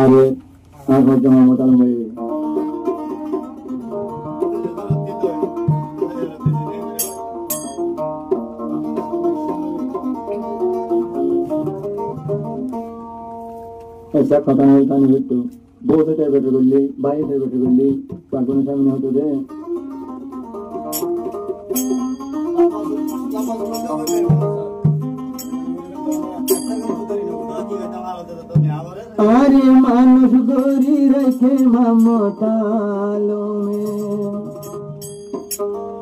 আগে আর হচ্ছে মোহাম্মদ আলম ভাই ऐसा खता नहीं था नहीं तो बहुत अच्छा बैठे कर ली बाई से बैठे कर ली पागल सामने होते थे अरे मानुष गोरी रखे ममतालो में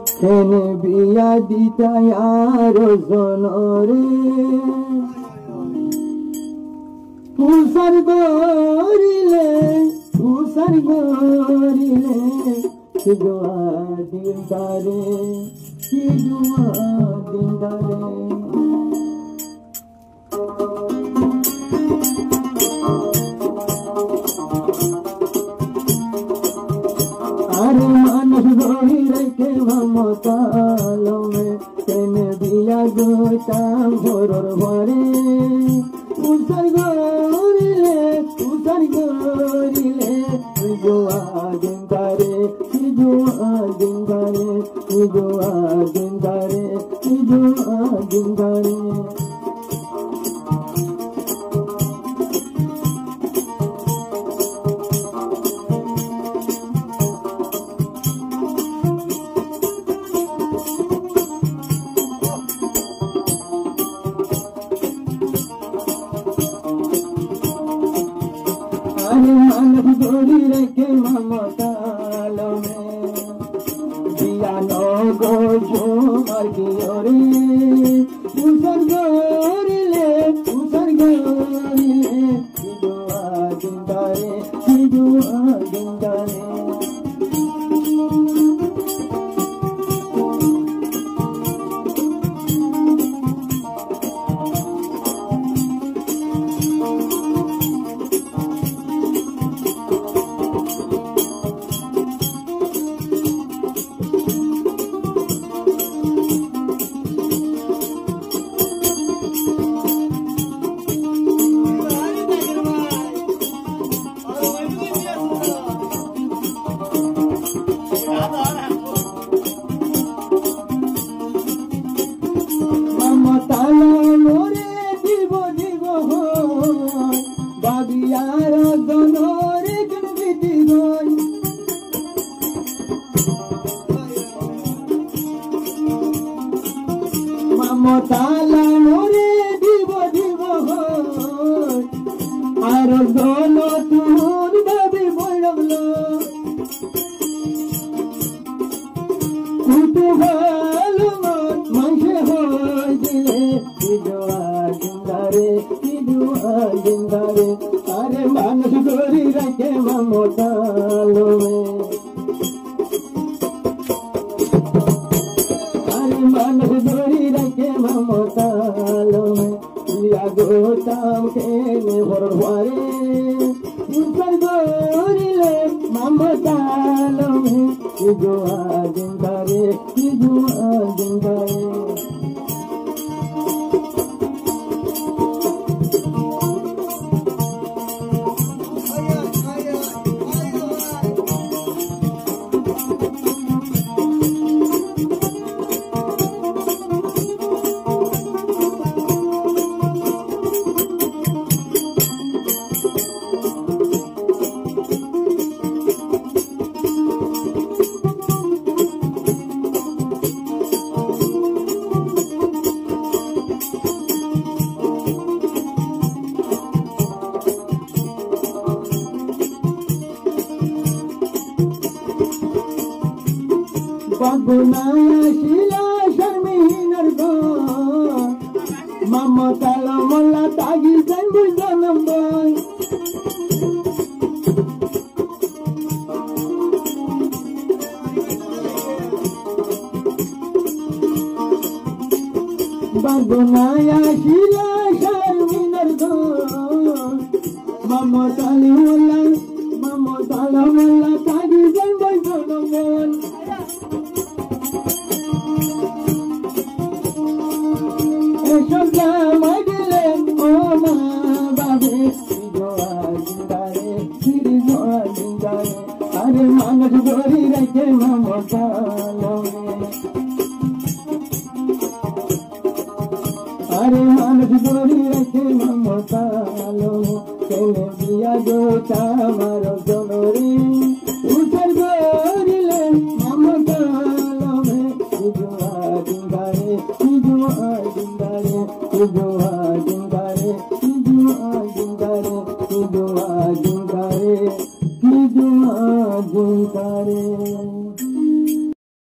खेने बिया दीता यारो सोनोरे उसार गोरीले सिगुआ दिन तारे अरे मानुष गोरी रखे ममतालो में तेने बिया गोता भोरर भरे उसार गोरीले सिगुआ दिन तारे अरे मानव गोरी रखे ममतालो में दिया नो गो जो मर की ओरे उसार गोरीले सिगुआ जिंदारे মমতালা মোরে দিব আর দল তোর দাবি বড়ল কুটু ভালো মাংসে হয় দিলে জিন্দারে আরে মানুষ গরি রাখে মমতালো मानव गोरी रखे ममतालो में लिया गोताम के भरवारे उनकर गोरी ले ममतालो में सिगुआ जिंदारे বাগুনায়া শিলা শর্মিনার গো মমতালো মোল্লা তাগি জন্ম জনম বই বাগুনায়া শিলা শর্মিনার গো মমতালো মোল্লা তাগি জন্ম জনম বই Shobla magale, oh ma babe, sigoa jindare. আরে মানুষ ধরি রেখে মমতালো আরে মানুষ ধরি রেখে মমতালো কেনে দিয়া গো আমার জনরে